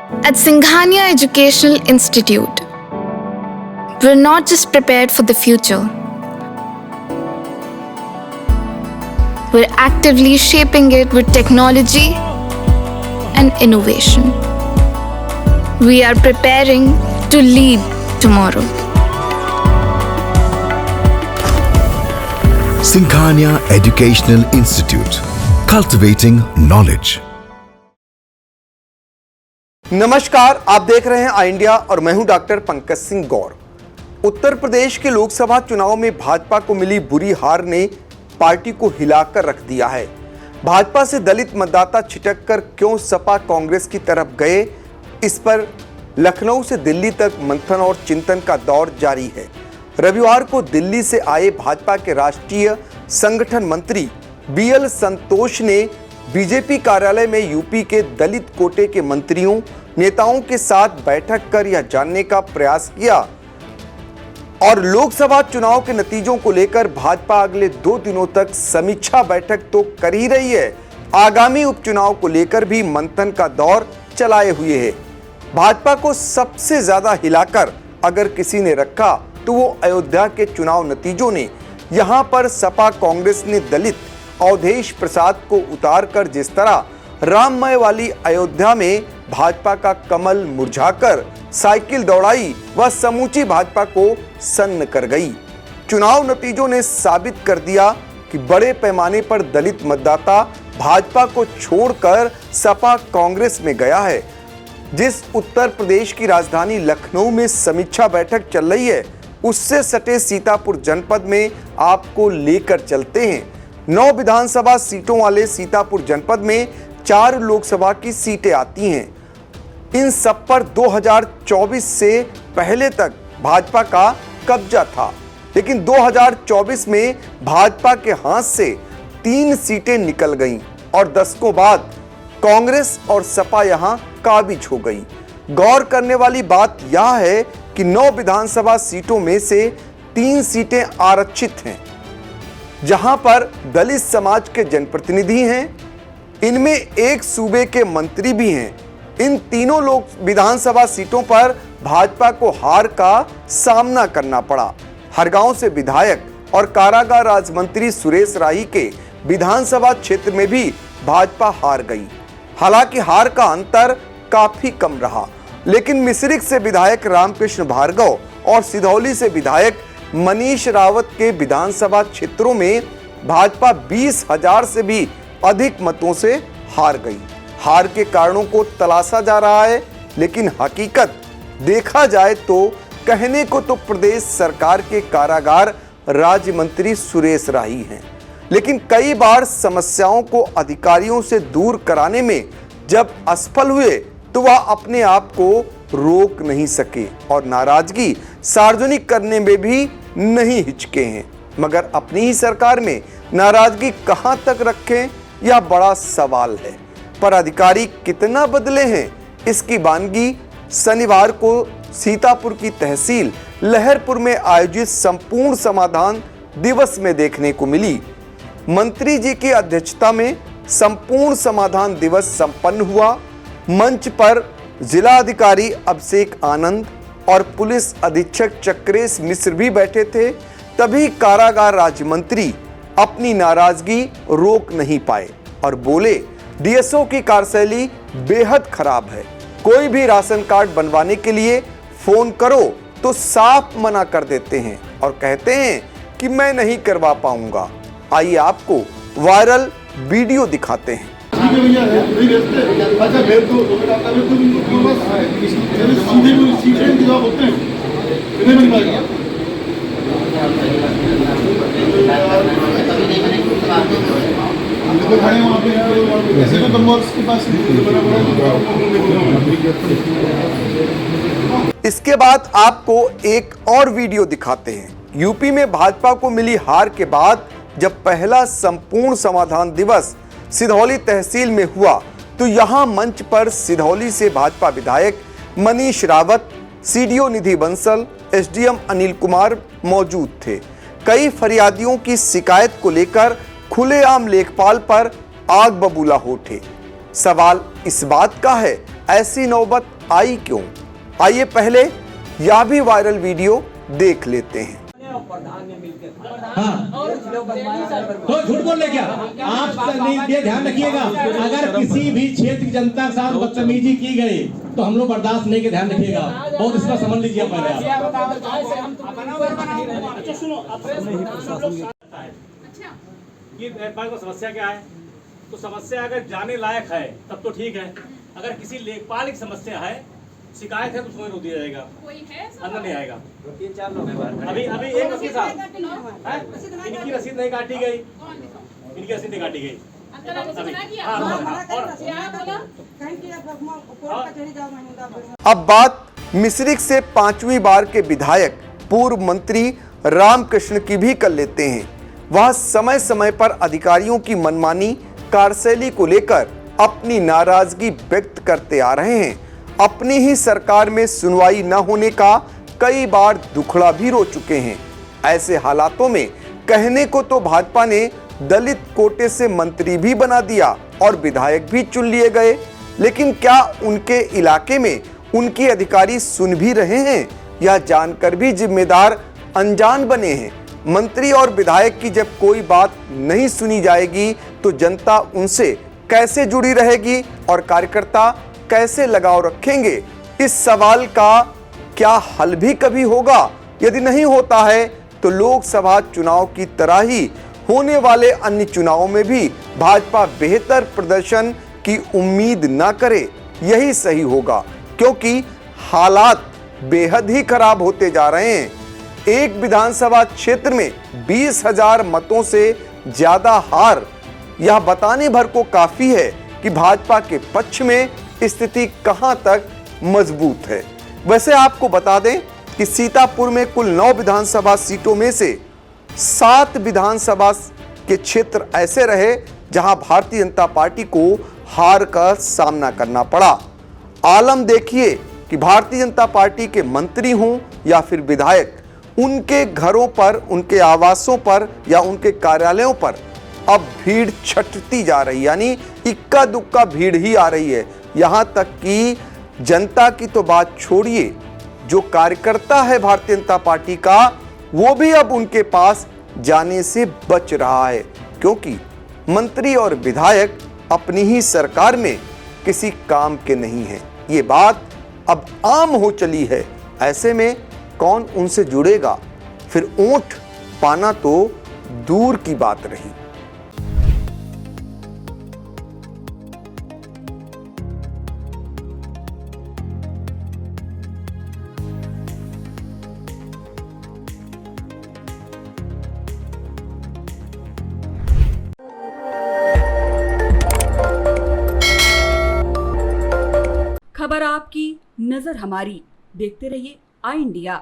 At Singhania Educational Institute, we're not just prepared for the future, we're actively shaping it with technology and innovation. We are preparing to lead tomorrow. Singhania Educational Institute, cultivating knowledge. नमस्कार, आप देख रहे हैं आई India और मैं हूं doctor Pankaj Singh गौर। उत्तर प्रदेश के लोकसभा चुनाव में भाजपा को मिली बुरी हार ने पार्टी को हिलाकर रख दिया है। भाजपा से दलित मतदाता छिटक कर क्यों सपा कांग्रेस की तरफ गए, इस पर लखनऊ से दिल्ली तक मंथन और चिंतन का दौर जारी है। रविवार को दिल्ली से आए भाजपा के राष्ट्रीय संगठन मंत्री बीएल संतोष ने बीजेपी कार्यालय में यूपी के दलित कोटे के मंत्रियों नेताओं के साथ बैठक कर यह जानने का प्रयास किया और लोकसभा चुनाव के नतीजों को लेकर भाजपा अगले 2 दिनों तक समीक्षा बैठक तो कर ही रही है, आगामी उपचुनाव को लेकर भी मंथन का दौर चलाए हुए है। भाजपा को सबसे ज्यादा हिलाकर अगर किसी ने रखा तो वो अयोध्या के चुनाव नतीजों ने। यहां पर सपा कांग्रेस ने दलित अवधेश प्रसाद को उतारकर जिस तरह राममय वाली अयोध्या में भाजपा का कमल मुरझाकर साइकिल दौड़ाई, वह समूची भाजपा को सन्न कर गई। चुनाव नतीजों ने साबित कर दिया कि बड़े पैमाने पर दलित मतदाता भाजपा को छोड़कर सपा कांग्रेस में गया है। जिस उत्तर प्रदेश की राजधानी लखनऊ में समीक्षा बैठक चल रही है, उससे सटे सीतापुर जनपद में आपको लेकर चलते हैं। 9 विधानसभा सीटों वाले सीतापुर जनपद में 4 लोकसभा की सीटें आती हैं। इन सब पर 2024 से पहले तक भाजपा का कब्जा था, लेकिन 2024 में भाजपा के हाथ से 3 सीटें निकल गईं और दशकों बाद कांग्रेस और सपा यहां काबिज हो गई। गौर करने वाली बात यह है कि 9 विधानसभा सीटों में से 3 सीटें आरक्षित हैं, जहां पर दलित समाज के जनप्रतिनिधि हैं। इनमें एक सूबे के मंत्री भी हैं। इन तीनों लोक विधानसभा सीटों पर भाजपा को हार का सामना करना पड़ा। हरगांव से विधायक और कारागार राज्य मंत्री सुरेश राही के विधानसभा क्षेत्र में भी भाजपा हार गई। हालांकि हार का अंतर काफी कम रहा, लेकिन मिश्रिख से विधायक रामकृष्ण भार्गव और सिधौली से विधायक मनीष रावत के विधानसभा क्षेत्रों में भाजपा 20,000 से भी अधिक मतों से हार गई। हार के कारणों को तलाशा जा रहा है, लेकिन हकीकत देखा जाए तो कहने को तो प्रदेश सरकार के कारागार राज्य मंत्री सुरेश राही हैं, लेकिन कई बार समस्याओं को अधिकारियों से दूर कराने में जब असफल हुए तो वह अपने आप को रोक नहीं सके और नाराजगी सार्वजनिक करने में भी नहीं हिचके हैं। मगर अपनी ही सरकार में नाराजगी कहां तक रखें, यह बड़ा सवाल है। पर अधिकारी कितना बदले हैं, इसकी वानगी शनिवार को सीतापुर की तहसील लहरपुर में आयोजित संपूर्ण समाधान दिवस में देखने को मिली। मंत्री जी की अध्यक्षता में संपूर्ण समाधान दिवस संपन्न हुआ। मंच पर जिला अधिकारी अभिषेक आनंद और पुलिस अधीक्षक चक्रेश मिश्र भी बैठे थे। तभी कारागार राज्य मंत्री अपनी नाराजगी रोक नहीं पाए और बोले, डीएसओ की कार्यशैली बेहद खराब है। कोई भी राशन कार्ड बनवाने के लिए फोन करो तो साफ मना कर देते हैं और कहते हैं कि मैं नहीं करवा पाऊंगा। आइए आपको वायरल वीडियो दिखाते हैं। इसके बाद आपको एक और वीडियो दिखाते हैं। यूपी में भाजपा को मिली हार के बाद जब पहला संपूर्ण समाधान दिवस सिधौली तहसील में हुआ तो यहां मंच पर सिधौली से भाजपा विधायक मनीष रावत, सीडीओ निधि बंसल, एसडीएम अनिल कुमार मौजूद थे। कई फरियादियों की शिकायत को लेकर खुलेआम लेखपाल पर आग बबूला हो उठे। सवाल इस बात का है, ऐसी नौबत आई क्यों? आइए पहले यह भी वायरल वीडियो देख लेते हैं। हाँ तो झूठ बोल रहे क्या आप? ये ध्यान रखिएगा, अगर किसी भी क्षेत्र की जनता के साथ बदतमीजी की गई तो हम लोग बर्दाश्त नहीं के, ध्यान रखिएगा। बहुत इसका समझ लीजिए पहले को समस्या क्या है। तो समस्या अगर जाने लायक है तब तो ठीक है, अगर किसी लेखपाल की समस्या है, शिकायत है तो उसमें रोक दिया जाएगा, अंदर नहीं आएगा। 3-4 लोग हैं अभी एक वकील साहब, इनकी रसीद नहीं काटी गई, इनकी रसीद नहीं काटी गई। अब बात मिश्रिख से 5वीं बार के विधायक पूर्व मंत्री रामकृष्ण की भी कर लेते हैं। वह समय समय पर अधिकारियों की मनमानी कार्यशैली को लेकर अपनी नाराजगी व्यक्त करते आ रहे हैं। अपनी ही सरकार में सुनवाई न होने का कई बार दुखड़ा भी रो चुके हैं। ऐसे हालातों में कहने को तो भाजपा ने दलित कोटे से मंत्री भी बना दिया और विधायक भी चुन लिए गए, लेकिन क्या उनके इलाके में उनके अधिकारी सुन भी रहे हैं या जानकर भी जिम्मेदार अनजान बने हैं? मंत्री और विधायक की जब कोई बात नहीं सुनी जाएगी तो जनता उनसे कैसे जुड़ी रहेगी और कार्यकर्ता कैसे लगाव रखेंगे? इस सवाल का क्या हल भी कभी होगा? यदि नहीं होता है तो लोकसभा चुनाव की तरह ही होने वाले अन्य चुनावों में भी भाजपा बेहतर प्रदर्शन की उम्मीद न करे, यही सही होगा, क्योंकि हालात बेहद ही खराब होते जा रहे हैं। एक विधानसभा क्षेत्र में 20,000 मतों से ज्यादा हार यह बताने भर को काफी है कि भाजपा के पक्ष में स्थिति कहां तक मजबूत है। वैसे आपको बता दें कि सीतापुर में कुल 9 विधानसभा सीटों में से 7 विधानसभा के क्षेत्र ऐसे रहे जहां भारतीय जनता पार्टी को हार का सामना करना पड़ा। आलम देखिए कि भारतीय जनता पार्टी के मंत्री हों या फिर विधायक, उनके घरों पर, उनके आवासों पर या उनके कार्यालयों पर अब भीड़ छटती जा रही, यानी इक्का दुक्का भीड़ ही आ रही है। यहां तक कि जनता की तो बात छोड़िए, जो कार्यकर्ता है भारतीय जनता पार्टी का, वो भी अब उनके पास जाने से बच रहा है, क्योंकि मंत्री और विधायक अपनी ही सरकार में किसी काम के नहीं हैं। ये बात अब आम हो चली है। ऐसे में कौन उनसे जुड़ेगा? फिर ऊंट पाना तो दूर की बात रही। खबर आपकी, नजर हमारी। देखते रहिए आई इंडिया।